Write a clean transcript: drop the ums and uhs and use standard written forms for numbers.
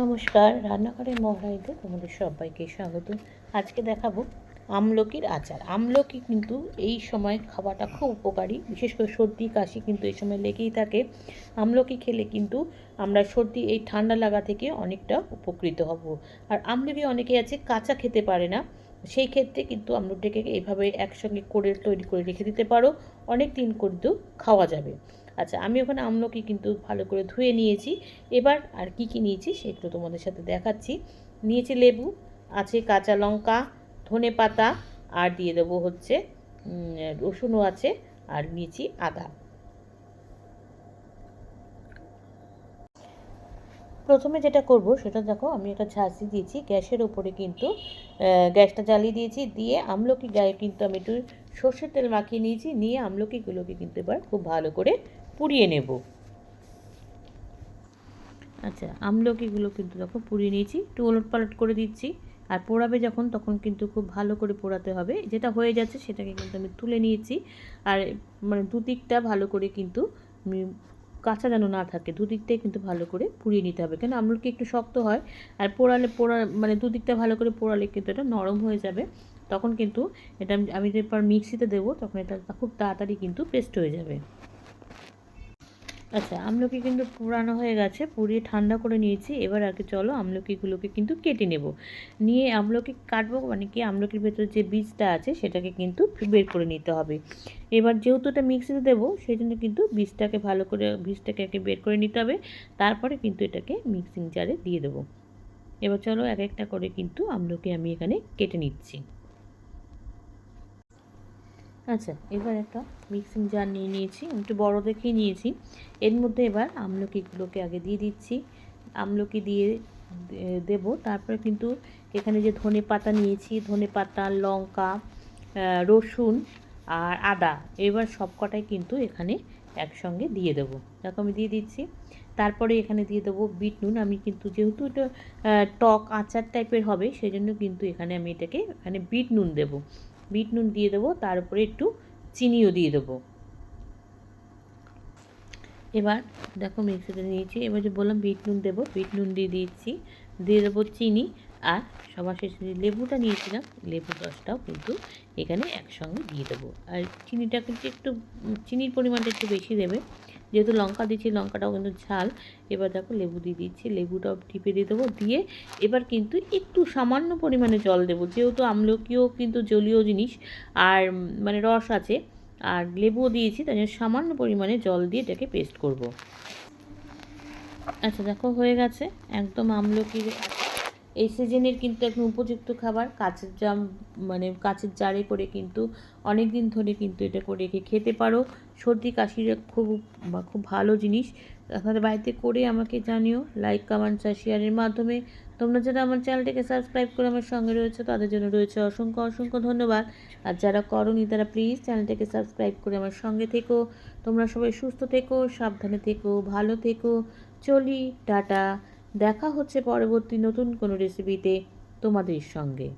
নমস্কার, রান্নাঘরের মহড়াইতে তোমাদের সবাইকে স্বাগত। আজকে দেখাবো আমলকির আচার। আমলকি কিন্তু এই সময় খাওয়াটা খুব উপকারী, বিশেষ করে সর্দি কাশি কিন্তু এই সময় লেগেই থাকে। আমলকি খেলে কিন্তু আমরা সর্দি এই ঠান্ডা লাগা থেকে অনেকটা উপকৃত হব। আর আমলকি অনেকে আছে কাঁচা খেতে পারে না, সেই ক্ষেত্রে কিন্তু আমলকিটাকে এইভাবে একসঙ্গে করে তৈরি করে রেখে দিতে পারো, অনেক দিন কিন্তু খাওয়া যাবে। আচ্ছা, আমি ওখানে আমলকি কিন্তু ভালো করে ধুয়ে নিয়েছি। এবার আর কি কি নিয়েছি সেগুলো তোমাদের সাথে দেখাচ্ছি। নিয়েছি লেবু, আছে কাঁচা লঙ্কা, ধনে পাতা, আর দিয়ে দেবো হচ্ছে রসুনও আছে, আর নিয়েছি আদা। প্রথমে যেটা করব সেটা দেখো, আমি একটা ঝাঁঝরি দিয়েছি গ্যাসের ওপরে, কিন্তু গ্যাসটা জ্বালিয়ে দিয়েছি। দিয়ে আমলকি গায়ে কিন্তু আমি একটু সর্ষের তেল মাখিয়ে নিয়েছি। নিয়ে আমলকিগুলোকে কিন্তু এবার খুব ভালো করে পুড়িয়ে নেব। আচ্ছা, আমলকিগুলো কিন্তু দেখো পুড়িয়ে নিয়েছি, একটু ওলটপালট করে দিচ্ছি। আর পোড়াবে যখন, তখন কিন্তু খুব ভালো করে পোড়াতে হবে। যেটা হয়ে যাচ্ছে সেটাকে কিন্তু আমি তুলে নিয়েছি। আর মানে দুদিকটা ভালো করে কিন্তু কাঁচা যেন না থাকে, দুদিকটাই কিন্তু ভালো করে পুড়িয়ে নিতে হবে, কেন আমলকি একটু শক্ত হয়। আর পোড়া মানে দুদিকটা ভালো করে পোড়ালে কিন্তু এটা নরম হয়ে যাবে। তখন কিন্তু এটা আমি এরপর মিক্সিতে দেবো, তখন এটা খুব তাড়াতাড়ি কিন্তু পেস্ট হয়ে যাবে। আচ্ছা, আমলকি কিন্তু পুরানো হয়ে গেছে, পুড়িয়ে ঠান্ডা করে নিয়েছি। এবার আগে চলো আমলকিগুলোকে কিন্তু কেটে নেব। নিয়ে আমলকি কাটবো, মানে কি আমলকির ভেতরে যে বীজটা আছে সেটাকে কিন্তু বের করে নিতে হবে। এবার যেহেতু এটা মিক্সিতে দেবো, সেই জন্য কিন্তু বীজটাকে ভালো করে বীজটাকে আগে বের করে নিতে হবে, তারপরে কিন্তু এটাকে মিক্সিং জারে দিয়ে দেবো। এবার চলো এক একটা করে কিন্তু আমলকি আমি এখানে কেটে নিচ্ছি। আচ্ছা, এবার একটা মিক্সিং জার নিয়ে নিয়েছি, একটু বড় দেখেই নিয়েছি। এর মধ্যে এবার আমলকিগুলোকে আগে দিয়ে দিচ্ছি। আমলকি দিয়ে দেব, তারপরে কিন্তু এখানে যে ধনে পাতা নিয়েছি, ধনে পাতা, লঙ্কা, রসুন আর আদা, এবার সব কটাই কিন্তু এখানে একসঙ্গে দিয়ে দেবো। দেখো আমি দিয়ে দিচ্ছি। তারপরে এখানে দিয়ে দেবো বিট নুন। আমি কিন্তু যেহেতু এটা টক আচার টাইপের হবে, সেই জন্য কিন্তু এখানে আমি এখানে বিট নুন দেবো। বিট নুন দিয়ে দেবো, তার উপরে একটু চিনিও দিয়ে দেবো। এবার দেখো মিক্সিতে নিয়েছি, এবার যে বললাম বিট নুন দেবো, বিট নুন দিয়ে দিচ্ছি, দিয়ে দেবো চিনি। আর সবার শেষে যে লেবুটা নিয়েছিলাম, লেবু রসটাও কিন্তু এখানে একসঙ্গে দিয়ে দেবো। আর চিনিটা কিন্তু একটু চিনির পরিমাণটা একটু বেশি দেবে, যেহেতু লঙ্কা দিচ্ছি, লঙ্কাটাও কিন্তু ঝাল। এবার দেখো লেবু দিয়ে দিচ্ছি, লেবুটাও টিপে দিয়ে দেবো। দিয়ে এবার কিন্তু একটু সামান্য পরিমাণে জল দেবো, যেহেতু আমলকিও কিন্তু জলীয় জিনিস, আর মানে রস আছে, আর লেবুও দিয়েছি, তাই জন্য সামান্য পরিমাণে জল দিয়ে এটাকে পেস্ট করব। আচ্ছা দেখো হয়ে গেছে একদম আমলকির। এই সিজনের কিন্তু একদম উপযুক্ত খাবার, কাচের জাম মানে কাচের জারে করে কিন্তু অনেক দিন ধরে কিন্তু এটা করে রেখে খেতে পারো। সর্দি কাশির খুব ভালো জিনিস। আপনাদের বাড়িতে করে আমাকে জানিও, লাইক কমেন্টস আর শেয়ারের মাধ্যমে। তোমরা যারা আমার চ্যানেলটাকে সাবস্ক্রাইব করে আমার সঙ্গে রয়েছে, তাদের জন্য রয়েছে অসংখ্য অসংখ্য ধন্যবাদ। আর যারা করোনি তারা প্লিজ চ্যানেলটাকে সাবস্ক্রাইব করে আমার সঙ্গে থেকো। তোমরা সবাই সুস্থ থেকো, সাবধানে থেকো, ভালো থেকো। চলি, টাটা। দেখা হচ্ছে পরবর্তী নতুন কোনো রেসিপিতে তোমাদের সঙ্গে।